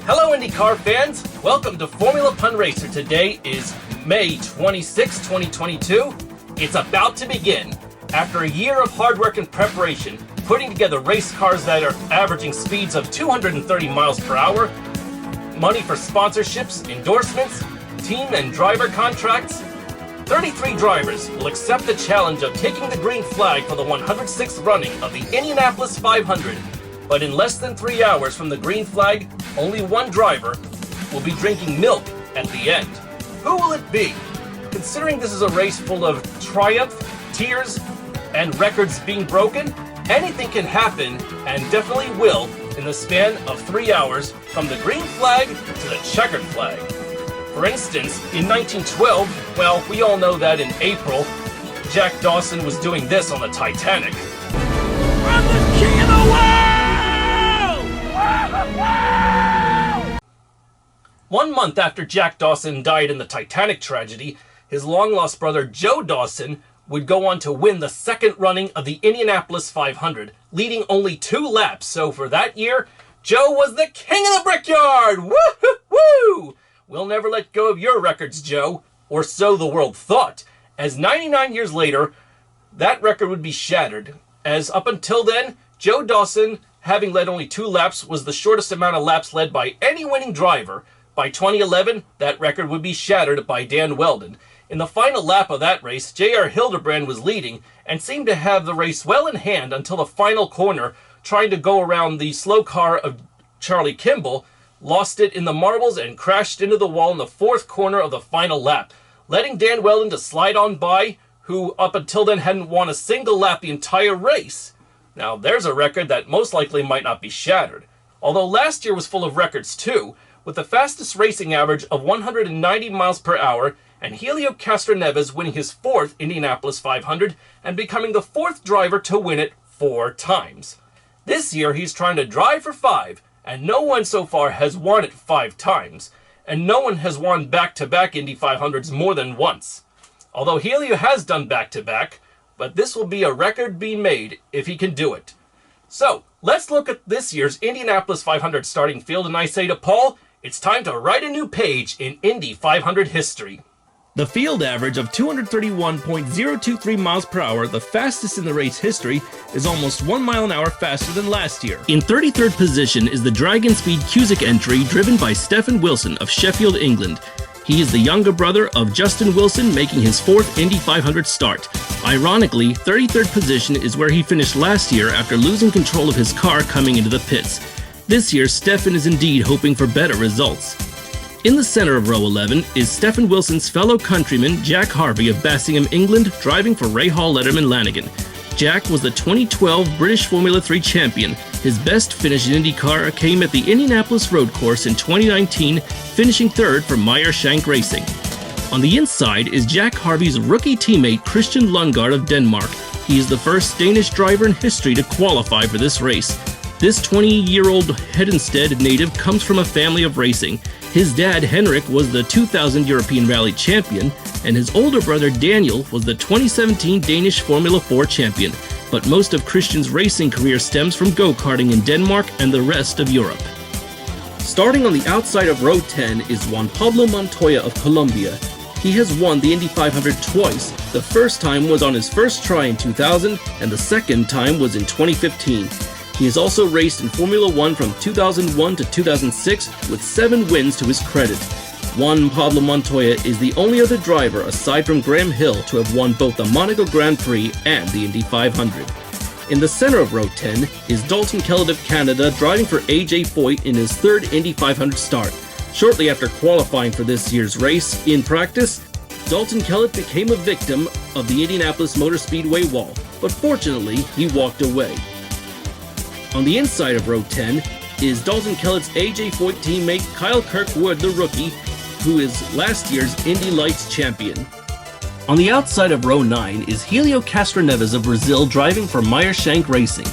Hello Indycar fans, welcome to Formula Pun Racer. Today is May 26, 2022. It's about to begin. After a year of hard work and preparation, putting together race cars that are averaging speeds of 230 miles per hour, money for sponsorships, endorsements, team and driver contracts, 33 drivers will accept the challenge of taking the green flag for the 106th running of the Indianapolis 500. But in less than 3 hours from the green flag, only one driver will be drinking milk at the end. Who will it be? Considering this is a race full of triumph, tears, and records being broken, anything can happen, and definitely will, in the span of 3 hours from the green flag to the checkered flag. For instance, in 1912, well, we all know that in April, Jack Dawson was doing this on the Titanic. I'm the king of the world! 1 month after Jack Dawson died in the Titanic tragedy, his long-lost brother Joe Dawson would go on to win the second running of the Indianapolis 500, leading only 2 laps. So for that year, Joe was the king of the brickyard! Woo-hoo-woo! We'll never let go of your records, Joe, or so the world thought, as 99 years later, that record would be shattered, as up until then, Joe Dawson, having led only 2 laps, was the shortest amount of laps led by any winning driver. By 2011, that record would be shattered by Dan Weldon. In the final lap of that race, J.R. Hildebrand was leading and seemed to have the race well in hand until the final corner, trying to go around the slow car of Charlie Kimball, lost it in the marbles and crashed into the wall in the 4th corner of the final lap, letting Dan Weldon to slide on by, who up until then hadn't won a single lap the entire race. Now there's a record that most likely might not be shattered. Although last year was full of records too, with the fastest racing average of 190 miles per hour, and Helio Castroneves winning his 4th Indianapolis 500 and becoming the 4th driver to win it 4 times. This year he's trying to drive for 5, and no one so far has won it 5 times, and no one has won back-to-back Indy 500s more than once. Although Helio has done back-to-back, but this will be a record being made if he can do it. So, let's look at this year's Indianapolis 500 starting field, and I say to Paul, it's time to write a new page in Indy 500 history. The field average of 231.023 miles per hour, the fastest in the race history, is almost 1 mile an hour faster than last year. In 33rd position is the Dragon Speed Cusick entry driven by Stephen Wilson of Sheffield, England. He is the younger brother of Justin Wilson, making his 4th Indy 500 start. Ironically, 33rd position is where he finished last year after losing control of his car coming into the pits. This year, Stephen is indeed hoping for better results. In the center of row 11 is Stephen Wilson's fellow countryman Jack Harvey of Bassingham, England, driving for Ray Hall Letterman Lanigan. Jack was the 2012 British Formula 3 champion. His best finish in IndyCar came at the Indianapolis Road Course in 2019, finishing 3rd for Meyer Shank Racing. On the inside is Jack Harvey's rookie teammate Christian Lundgaard of Denmark. He is the first Danish driver in history to qualify for this race. This 20-year-old Hedenstad native comes from a family of racing. His dad, Henrik, was the 2000 European Rally champion, and his older brother, Daniel, was the 2017 Danish Formula 4 champion. But most of Christian's racing career stems from go-karting in Denmark and the rest of Europe. Starting on the outside of row 10 is Juan Pablo Montoya of Colombia. He has won the Indy 500 twice. The first time was on his first try in 2000, and the second time was in 2015. He has also raced in Formula 1 from 2001 to 2006 with 7 wins to his credit. Juan Pablo Montoya is the only other driver aside from Graham Hill to have won both the Monaco Grand Prix and the Indy 500. In the center of row 10 is Dalton Kellett of Canada driving for AJ Foyt in his 3rd Indy 500 start. Shortly after qualifying for this year's race, in practice, Dalton Kellett became a victim of the Indianapolis Motor Speedway wall, but fortunately he walked away. On the inside of row 10 is Dalton Kellett's AJ Foyt teammate Kyle Kirkwood, the rookie, who is last year's Indy Lights champion. On the outside of row 9 is Helio Castroneves of Brazil driving for Meyer Shank Racing.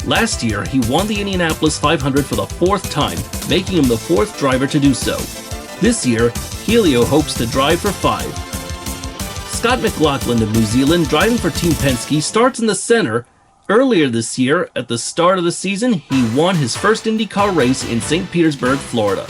Last year, he won the Indianapolis 500 for the 4th time, making him the 4th driver to do so. This year, Helio hopes to drive for 5. Scott McLaughlin of New Zealand, driving for Team Penske, starts in the center Earlier this year, at the start of the season, he won his first IndyCar race in St. Petersburg, Florida.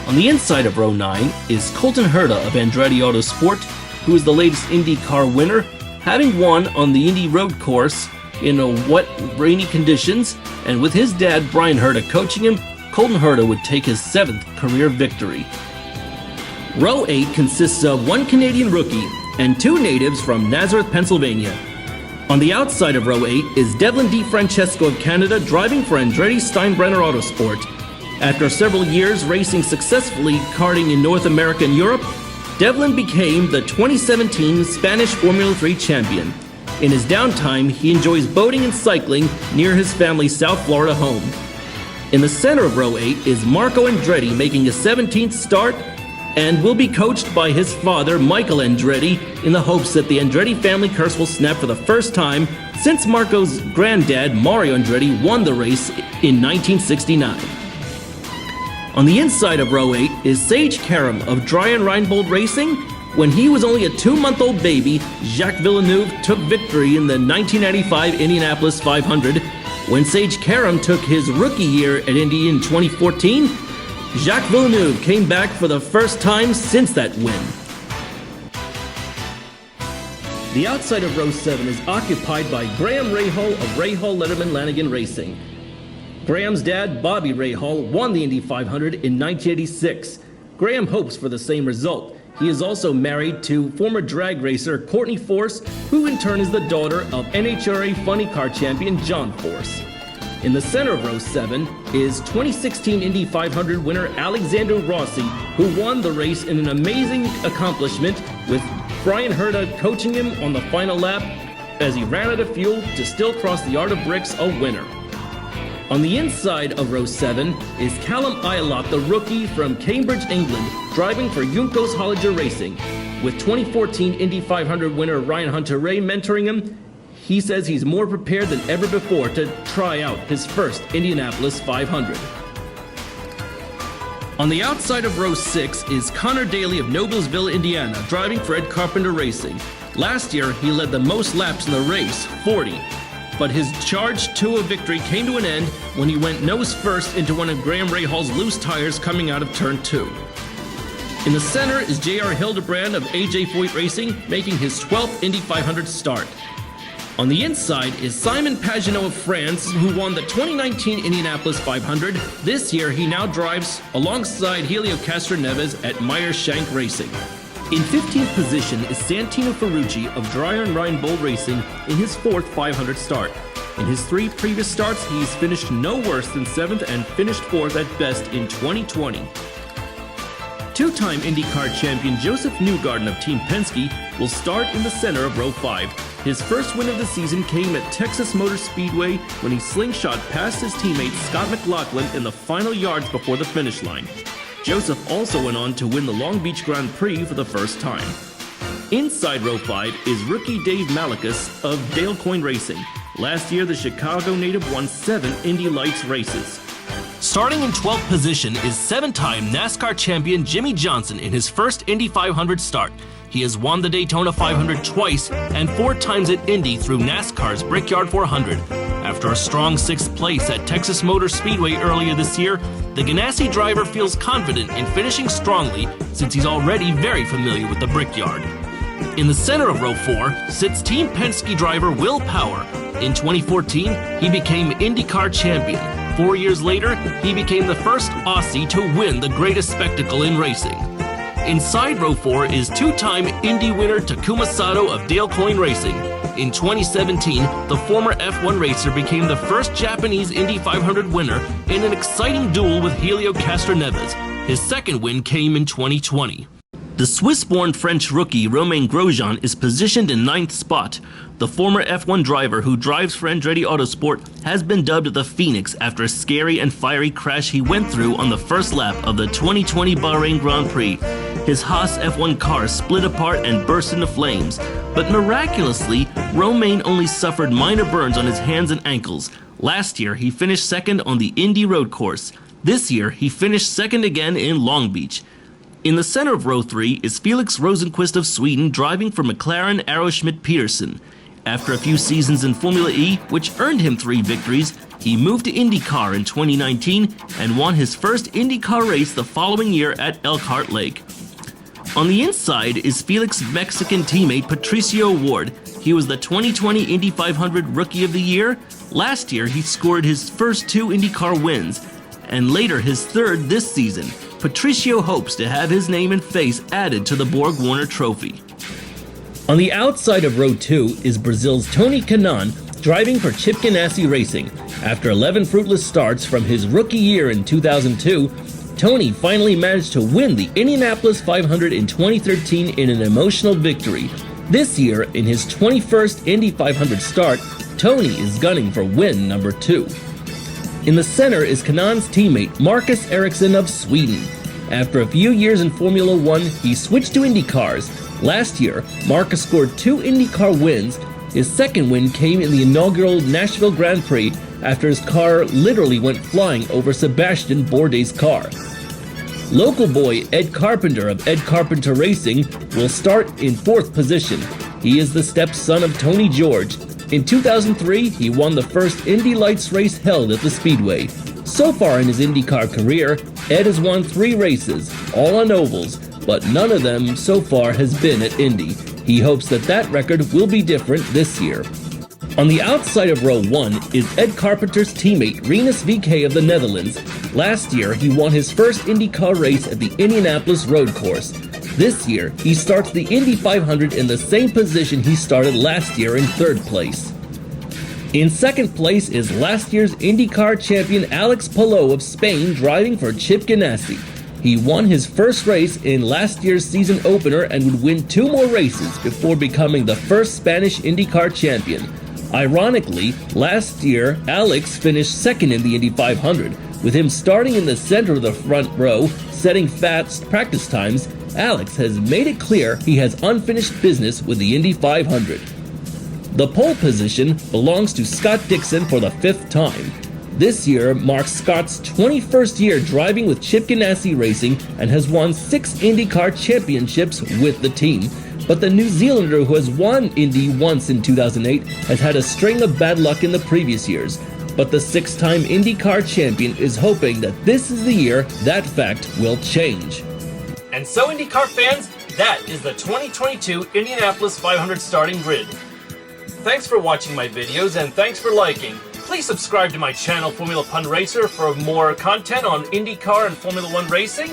On the inside of row 9 is Colton Herta of Andretti Autosport, who is the latest IndyCar winner, having won on the Indy road course in wet, rainy conditions, and with his dad Brian Herta coaching him, Colton Herta would take his 7th career victory. Row 8 consists of one Canadian rookie and 2 natives from Nazareth, Pennsylvania. On the outside of row 8 is Devlin DiFrancesco of Canada driving for Andretti Steinbrenner Autosport. After several years racing successfully karting in North America and Europe, Devlin became the 2017 Spanish Formula 3 champion. In his downtime, he enjoys boating and cycling near his family's South Florida home. In the center of row 8 is Marco Andretti making his 17th start and will be coached by his father, Michael Andretti, in the hopes that the Andretti family curse will snap for the first time since Marco's granddad, Mario Andretti, won the race in 1969. On the inside of row 8 is Sage Karam of Dreyer Reinbold Racing. When he was only a 2-month-old baby, Jacques Villeneuve took victory in the 1995 Indianapolis 500. When Sage Karam took his rookie year at Indy in 2014, Jacques Villeneuve came back for the first time since that win. The outside of row 7 is occupied by Graham Rahal of Rahal Letterman Lanigan Racing. Graham's dad, Bobby Rahal, won the Indy 500 in 1986. Graham hopes for the same result. He is also married to former drag racer Courtney Force, who in turn is the daughter of NHRA Funny Car champion John Force. In the center of row 7 is 2016 Indy 500 winner Alexander Rossi, who won the race in an amazing accomplishment with Brian Herta coaching him on the final lap as he ran out of fuel to still cross the Art of Bricks a winner. On the inside of row 7 is Callum Ilott, the rookie from Cambridge, England, driving for Juncos Hollinger Racing. With 2014 Indy 500 winner Ryan Hunter-Reay mentoring him, he says he's more prepared than ever before to try out his first Indianapolis 500. On the outside of row 6 is Connor Daly of Noblesville, Indiana, driving for Ed Carpenter Racing. Last year, he led the most laps in the race, 40. But his charge to a victory came to an end when he went nose first into one of Graham Rahal's loose tires coming out of turn 2. In the center is J.R. Hildebrand of AJ Foyt Racing, making his 12th Indy 500 start. On the inside is Simon Pagenaud of France, who won the 2019 Indianapolis 500. This year, he now drives alongside Helio Castroneves at Meyer Shank Racing. In 15th position is Santino Ferrucci of Dreyer Reinbold Racing in his 4th 500 start. In his 3 previous starts, he's finished no worse than 7th and finished 4th at best in 2020. Two-time IndyCar champion Joseph Newgarden of Team Penske will start in the center of row 5. His first win of the season came at Texas Motor Speedway when he slingshot past his teammate Scott McLaughlin in the final yards before the finish line. Joseph also went on to win the Long Beach Grand Prix for the first time. Inside row 5 is rookie Dave Malakas of Dale Coyne Racing. Last year, the Chicago native won 7 Indy Lights races. Starting in 12th position is 7-time NASCAR champion Jimmy Johnson in his first Indy 500 start. He has won the Daytona 500 twice and 4 times at Indy through NASCAR's Brickyard 400. After a strong 6th place at Texas Motor Speedway earlier this year, the Ganassi driver feels confident in finishing strongly since he's already very familiar with the Brickyard. In the center of row 4 sits Team Penske driver Will Power. In 2014, he became IndyCar champion. 4 years later, he became the first Aussie to win the greatest spectacle in racing. Inside row 4 is 2-time Indy winner Takuma Sato of Dale Coyne Racing. In 2017, the former F1 racer became the first Japanese Indy 500 winner in an exciting duel with Helio Castroneves. His second win came in 2020. The Swiss-born French rookie Romain Grosjean is positioned in 9th spot. The former F1 driver who drives for Andretti Autosport has been dubbed the Phoenix after a scary and fiery crash he went through on the first lap of the 2020 Bahrain Grand Prix. His Haas F1 car split apart and burst into flames, but miraculously, Romain only suffered minor burns on his hands and ankles. Last year, he finished second on the Indy road course. This year, he finished second again in Long Beach. In the center of row 3 is Felix Rosenqvist of Sweden driving for McLaren Aeroschmidt Peterson. After a few seasons in Formula E, which earned him 3 victories, he moved to Indycar in 2019 and won his first Indycar race the following year at Elkhart Lake. On the inside is Felix's Mexican teammate Patricio Ward. He was the 2020 Indy 500 Rookie of the Year. Last year, he scored his first 2 IndyCar wins, and later his 3rd this season. Patricio hopes to have his name and face added to the Borg Warner Trophy. On the outside of row 2 is Brazil's Tony Kanaan, driving for Chip Ganassi Racing. After 11 fruitless starts from his rookie year in 2002, Tony finally managed to win the Indianapolis 500 in 2013 in an emotional victory. This year, in his 21st Indy 500 start, Tony is gunning for win number 2. In the center is Kanaan's teammate Marcus Ericsson of Sweden. After a few years in Formula 1, he switched to IndyCars. Last year, Marcus scored 2 IndyCar wins. His second win came in the inaugural Nashville Grand Prix after his car literally went flying over Sebastian Bourdais' car. Local boy Ed Carpenter of Ed Carpenter Racing will start in 4th position. He is the stepson of Tony George. In 2003, he won the first Indy Lights race held at the Speedway. So far in his IndyCar career, Ed has won 3 races, all on ovals, but none of them so far has been at Indy. He hopes that record will be different this year. On the outside of row 1 is Ed Carpenter's teammate Rinus VK of the Netherlands. Last year, he won his first IndyCar race at the Indianapolis Road Course. This year, he starts the Indy 500 in the same position he started last year in 3rd place. In 2nd place is last year's IndyCar champion Alex Palou of Spain, driving for Chip Ganassi. He won his first race in last year's season opener and would win 2 more races before becoming the first Spanish IndyCar champion. Ironically, last year, Alex finished 2nd in the Indy 500. With him starting in the center of the front row, setting fast practice times, Alex has made it clear he has unfinished business with the Indy 500. The pole position belongs to Scott Dixon for the 5th time. This year marks Scott's 21st year driving with Chip Ganassi Racing and has won 6 IndyCar championships with the team. But the New Zealander, who has won Indy once in 2008, has had a string of bad luck in the previous years. But the 6-time IndyCar champion is hoping that this is the year that fact will change. And so, IndyCar fans, that is the 2022 Indianapolis 500 starting grid. Thanks for watching my videos and thanks for liking. Please subscribe to my channel, Formula Pun Racer, for more content on IndyCar and Formula 1 racing.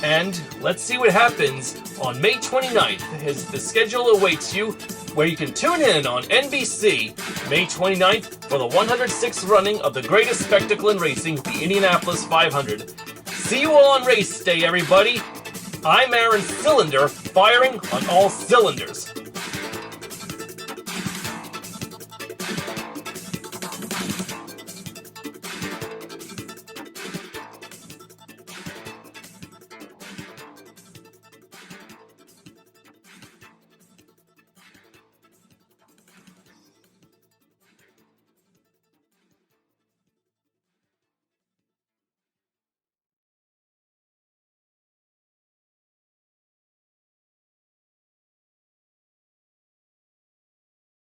And let's see what happens on May 29th, as the schedule awaits you, where you can tune in on NBC May 29th for the 106th running of the greatest spectacle in racing, the Indianapolis 500. See you all on race day, everybody. I'm Aaron Cylinder, firing on all cylinders.